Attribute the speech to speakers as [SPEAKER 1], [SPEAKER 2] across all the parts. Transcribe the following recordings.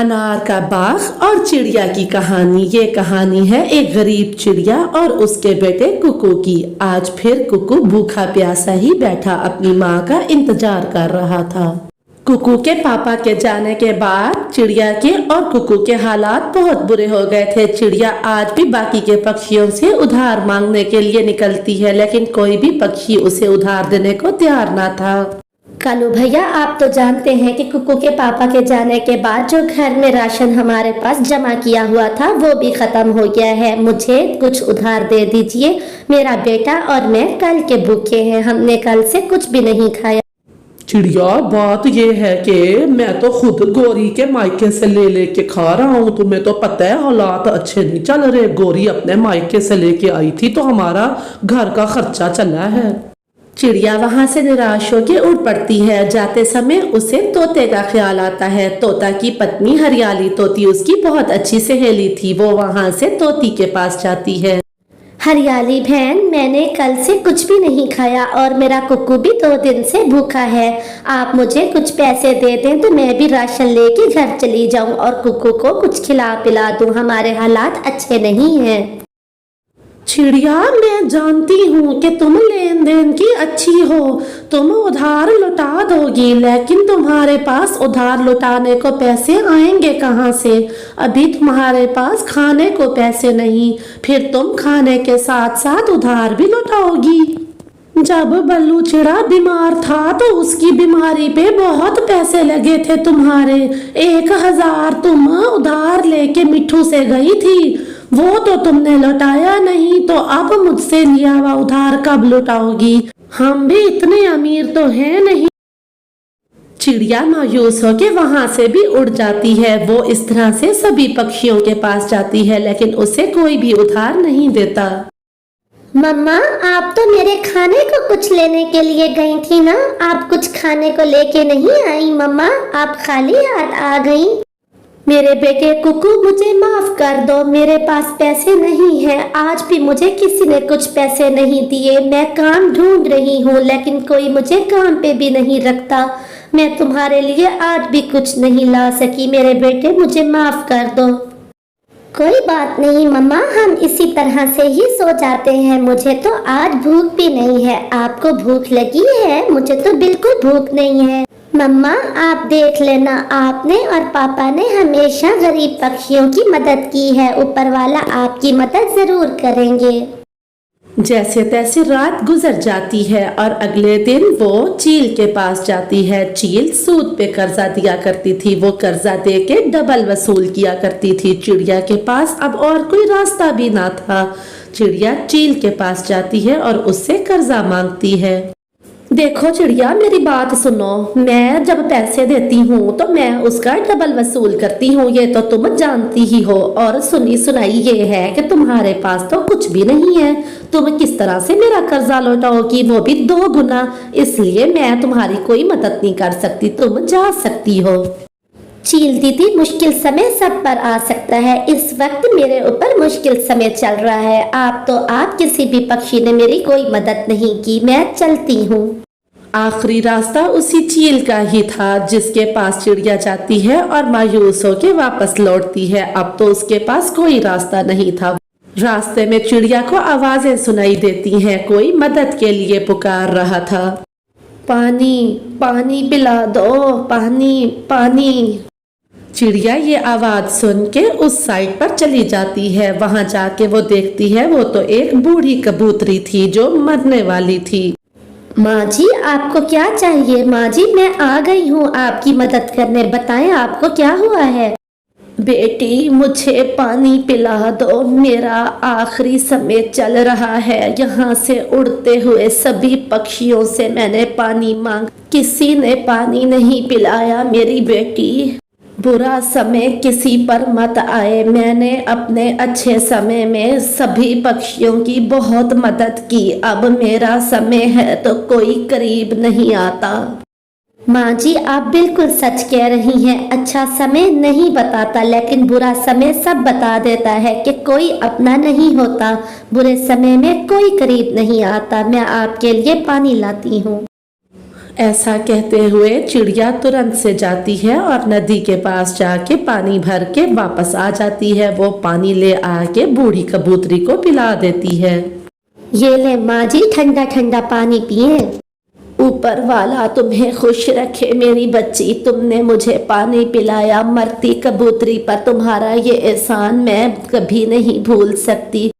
[SPEAKER 1] अनार का बाग और चिड़िया की कहानी। ये कहानी है एक गरीब चिड़िया और उसके बेटे कुकू की। आज फिर कुकू भूखा प्यासा ही बैठा अपनी माँ का इंतजार कर रहा था। कुकू के पापा के जाने के बाद चिड़िया के और कुकू के हालात बहुत बुरे हो गए थे। चिड़िया आज भी बाकी के पक्षियों से उधार मांगने के लिए निकलती है, लेकिन कोई भी पक्षी उसे उधार देने को तैयार ना था।
[SPEAKER 2] कालू भैया, आप तो जानते हैं कि कुकू के पापा के जाने के बाद जो घर में राशन हमारे पास जमा किया हुआ था वो भी खत्म हो गया है। मुझे कुछ उधार दे दीजिए। मेरा बेटा और मैं कल के भूखे हैं, हमने कल से कुछ भी नहीं खाया।
[SPEAKER 1] चिड़िया, बात ये है कि मैं तो खुद गोरी के मायके से लेके खा रहा हूँ। तुम्हें तो पता है हालात अच्छे नहीं चल रहे। गोरी अपने मायके से लेके आई थी तो हमारा घर का खर्चा चला है। चिड़िया वहां से निराश होकर उड़ पड़ती है। जाते समय उसे तोते का ख्याल आता है। तोता की पत्नी हरियाली तोती उसकी बहुत अच्छी सहेली थी। वो वहां से तोती के पास जाती है।
[SPEAKER 2] हरियाली बहन, मैंने कल से कुछ भी नहीं खाया और मेरा कुकू भी 2 दिन से भूखा है। आप मुझे कुछ पैसे दे दें तो मैं भी राशन लेके घर चली जाऊं और कुकू को कुछ खिला पिला दूं। हमारे हालात अच्छे नहीं हैं।
[SPEAKER 1] चिड़िया, मैं जानती हूँ कि तुम लेन देन की अच्छी हो, तुम उधार लौटा दोगी, लेकिन तुम्हारे पास उधार लौटाने को पैसे आएंगे कहाँ से? अभी तुम्हारे पास खाने को पैसे नहीं, फिर तुम खाने के साथ साथ उधार भी लौटाओगी। जब बल्लू चिड़ा बीमार था तो उसकी बीमारी पे बहुत पैसे लगे थे तुम्हारे। 1000 तुम उधार लेके मिट्ठू से गई थी, वो तो तुमने लौटाया नहीं, तो अब मुझसे लिया हुआ उधार कब लौटाओगी? हम भी इतने अमीर तो हैं नहीं। चिड़िया मायूस होके वहां से भी उड़ जाती है। वो इस तरह से सभी पक्षियों के पास जाती है, लेकिन उसे कोई भी उधार नहीं देता।
[SPEAKER 2] मम्मा, आप तो मेरे खाने को कुछ लेने के लिए गई थी ना? आप कुछ खाने को लेके नहीं आई मम्मा, आप खाली हाथ आ गई। मेरे बेटे कुकू, मुझे माफ कर दो, मेरे पास पैसे नहीं हैं। आज भी मुझे किसी ने कुछ पैसे नहीं दिए। मैं काम ढूंढ रही हूँ लेकिन कोई मुझे काम पे भी नहीं रखता। मैं तुम्हारे लिए आज भी कुछ नहीं ला सकी। मेरे बेटे, मुझे माफ कर दो। कोई बात नहीं मम्मा, हम इसी तरह से ही सो जाते हैं। मुझे तो आज भूख भी नहीं है। आपको भूख लगी है? मुझे तो बिल्कुल भूख नहीं है। मम्मा, आप देख लेना, आपने और पापा ने हमेशा गरीब पक्षियों की मदद की है। ऊपर वाला आपकी मदद जरूर करेंगे।
[SPEAKER 1] जैसे तैसे रात गुजर जाती है और अगले दिन वो चील के पास जाती है। चील सूद पे कर्जा दिया करती थी। वो कर्जा दे के डबल वसूल किया करती थी। चिड़िया के पास अब और कोई रास्ता भी ना था। चिड़िया चील के पास जाती है और उससे कर्जा मांगती है। देखो चिड़िया, मेरी बात सुनो। मैं जब पैसे देती हूँ तो मैं उसका डबल वसूल करती हूँ, ये तो तुम जानती ही हो। और सुनी सुनाई ये है कि तुम्हारे पास तो कुछ भी नहीं है। तुम किस तरह से मेरा कर्जा लौटाओगी, वो भी 2 गुना? इसलिए मैं तुम्हारी कोई मदद नहीं कर सकती, तुम जा सकती हो।
[SPEAKER 2] चील दीदी, मुश्किल समय सब पर आ सकता है। इस वक्त मेरे ऊपर मुश्किल समय चल रहा है। आप किसी भी पक्षी ने मेरी कोई मदद नहीं की। मैं चलती हूँ।
[SPEAKER 1] आखिरी रास्ता उसी चील का ही था जिसके पास चिड़िया जाती है और मायूस होकर वापस लौटती है। अब तो उसके पास कोई रास्ता नहीं था। रास्ते में चिड़िया को आवाजें सुनाई देती हैं। कोई मदद के लिए पुकार रहा था। पानी, पानी पिला दो, पानी, पानी। चिड़िया ये आवाज सुन के उस साइड पर चली जाती है। वहां जाके वो देखती है, वो तो एक बूढ़ी कबूतरी थी जो मरने वाली थी।
[SPEAKER 2] माँ जी, आपको क्या चाहिए? माँ जी, मैं आ गई हूँ आपकी मदद करने। बताएं आपको क्या हुआ है?
[SPEAKER 1] बेटी, मुझे पानी पिला दो, मेरा आखिरी समय चल रहा है। यहाँ से उड़ते हुए सभी पक्षियों से मैंने पानी मांगा, किसी ने पानी नहीं पिलाया। मेरी बेटी, बुरा समय किसी पर मत आए। मैंने अपने अच्छे समय में सभी पक्षियों की बहुत मदद की। अब मेरा समय है तो कोई करीब नहीं आता।
[SPEAKER 2] माँ जी, आप बिल्कुल सच कह रही हैं। अच्छा समय नहीं बताता, लेकिन बुरा समय सब बता देता है कि कोई अपना नहीं होता। बुरे समय में कोई करीब नहीं आता। मैं आपके लिए पानी लाती हूँ।
[SPEAKER 1] ऐसा कहते हुए चिड़िया तुरंत से जाती है और नदी के पास जाके पानी भर के वापस आ जाती है। वो पानी ले आके बूढ़ी कबूतरी को पिला देती है।
[SPEAKER 2] ये ले माँ जी, ठंडा ठंडा पानी पिए।
[SPEAKER 1] ऊपर वाला तुम्हें खुश रखे मेरी बच्ची, तुमने मुझे पानी पिलाया। मरती कबूतरी पर तुम्हारा ये एहसान मैं कभी नहीं भूल सकती।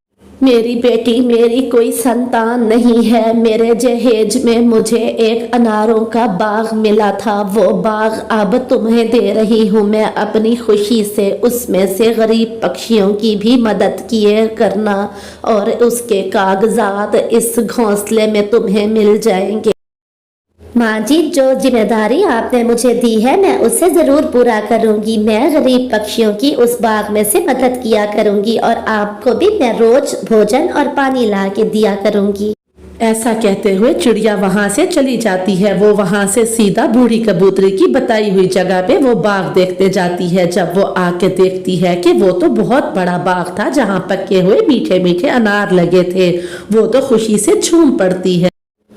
[SPEAKER 1] मेरी बेटी मेरी कोई संतान नहीं है। मेरे जहेज में मुझे एक अनारों का बाग मिला था, वो बाग अब तुम्हें दे रही हूँ मैं अपनी खुशी से। उसमें से गरीब पक्षियों की भी मदद किए करना और उसके कागजात इस घोंसले में तुम्हें मिल जाएंगे।
[SPEAKER 2] माँ जी, जो जिम्मेदारी आपने मुझे दी है मैं उसे जरूर पूरा करूंगी। मैं गरीब पक्षियों की उस बाग में से मदद किया करूंगी और आपको भी मैं रोज भोजन और पानी ला के दिया करूंगी।
[SPEAKER 1] ऐसा कहते हुए चिड़िया वहां से चली जाती है। वो वहां से सीधा बूढ़ी कबूतरी की बताई हुई जगह पे वो बाग देखते जाती है। जब वो आके देखती है कि वो तो बहुत बड़ा बाग था जहाँ पके हुए मीठे मीठे अनार लगे थे, वो तो खुशी से झूम पड़ती है।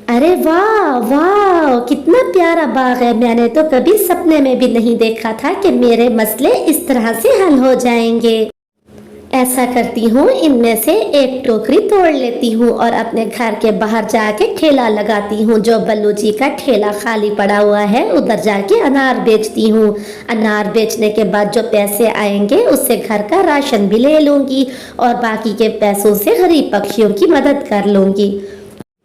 [SPEAKER 2] अरे वाह वाह, कितना प्यारा बाग है। मैंने तो कभी सपने में भी नहीं देखा था कि मेरे मसले इस तरह से हल हो जाएंगे। ऐसा करती हूँ, इनमें से एक टोकरी तोड़ लेती हूँ और अपने घर के बाहर जाके ठेला लगाती हूँ। जो बल्लू जी का ठेला खाली पड़ा हुआ है उधर जाके अनार बेचती हूँ। अनार बेचने के बाद जो पैसे आएंगे उससे घर का राशन भी ले लूँगी और बाकी के पैसों से गरीब पक्षियों की मदद कर लूँगी।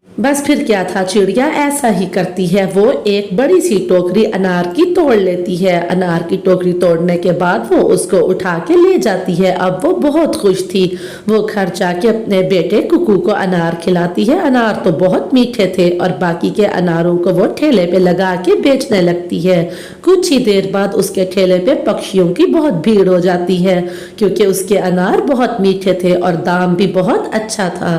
[SPEAKER 1] बस फिर क्या था, चिड़िया ऐसा ही करती है। वो एक बड़ी सी टोकरी अनार की तोड़ लेती है। अनार की टोकरी तोड़ने के बाद वो उसको उठा के ले जाती है। अब वो बहुत खुश थी। वो घर जाके अपने बेटे कुकू को अनार खिलाती है। अनार तो बहुत मीठे थे और बाकी के अनारों को वो ठेले पे लगा के बेचने लगती है। कुछ ही देर बाद उसके ठेले पे पक्षियों की बहुत भीड़ हो जाती है क्योंकि उसके अनार बहुत मीठे थे और दाम भी बहुत अच्छा था।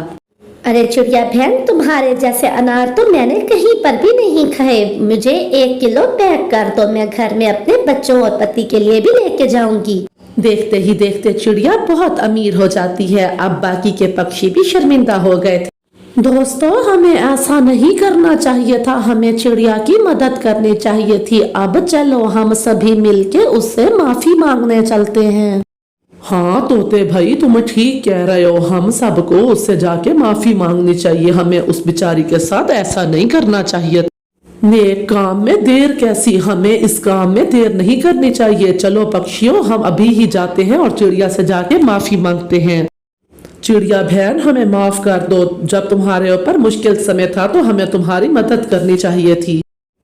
[SPEAKER 2] अरे चिड़िया बहन, तुम्हारे जैसे अनार तो मैंने कहीं पर भी नहीं खाए। मुझे 1 किलो पैक कर दो, मैं घर में अपने बच्चों और पति के लिए भी लेके जाऊंगी।
[SPEAKER 1] देखते ही देखते चिड़िया बहुत अमीर हो जाती है। अब बाकी के पक्षी भी शर्मिंदा हो गए थे। दोस्तों, हमें ऐसा नहीं करना चाहिए था, हमें चिड़िया की मदद करनी चाहिए थी। अब चलो हम सभी मिलके उससे माफी मांगने चलते हैं।
[SPEAKER 3] हाँ तोते भाई, तुम ठीक कह रहे हो। हम सबको उससे जाके माफी मांगनी चाहिए। हमें उस बेचारी के साथ ऐसा नहीं करना चाहिए। नेक काम में देर कैसी, हमें इस काम में देर नहीं करनी चाहिए। चलो पक्षियों, हम अभी ही जाते हैं और चिड़िया से जाके माफी मांगते हैं। चिड़िया बहन, हमें माफ कर दो। जब तुम्हारे ऊपर मुश्किल समय था तो हमें तुम्हारी मदद करनी चाहिए थी।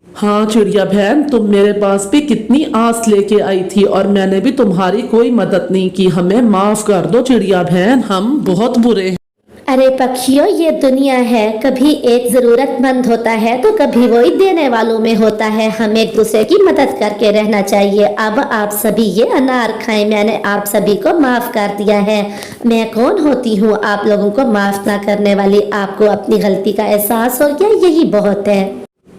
[SPEAKER 3] हाँ चिड़िया बहन, तुम मेरे पास भी कितनी आस लेके आई थी और मैंने भी तुम्हारी कोई मदद नहीं की। हमें माफ कर दो चिड़िया बहन, हम बहुत बुरे हैं।
[SPEAKER 2] अरे पक्षियों, ये दुनिया है, कभी एक जरूरतमंद होता है तो कभी वही देने वालों में होता है। हमें एक दूसरे की मदद करके रहना चाहिए। अब आप सभी ये अनार खाएं, मैंने आप सभी को माफ कर दिया है। मैं कौन होती हूँ आप लोगों को माफ ना करने वाली। आपको अपनी गलती का एहसास हो गया, यही बहुत है।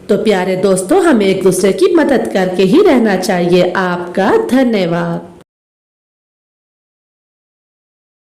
[SPEAKER 1] तो प्यारे दोस्तों, हमें एक दूसरे की मदद करके ही रहना चाहिए। आपका धन्यवाद।